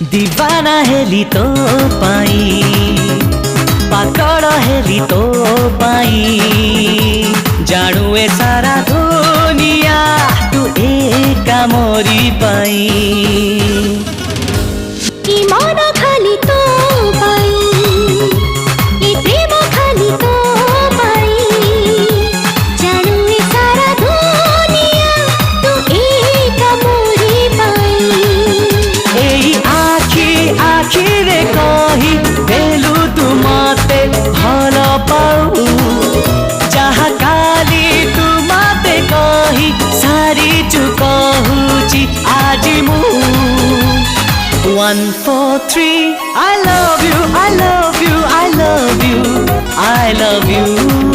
दीवाना हेली तो पाई पाकड़ हेली तो पाई जानू ए सारा दुनिया तू एका मोरी पाई ई मन खाली तो पाई ई प्रेम खाली तो पाई जानू ए सारा दुनिया तू एका मोरी पाई एई आखी आखी रे कही देलु तू मते भल पाऊ जहा काली तू मते कही सारी चुकहुची आज मु 1 4 3 I love you I love you I love you I love you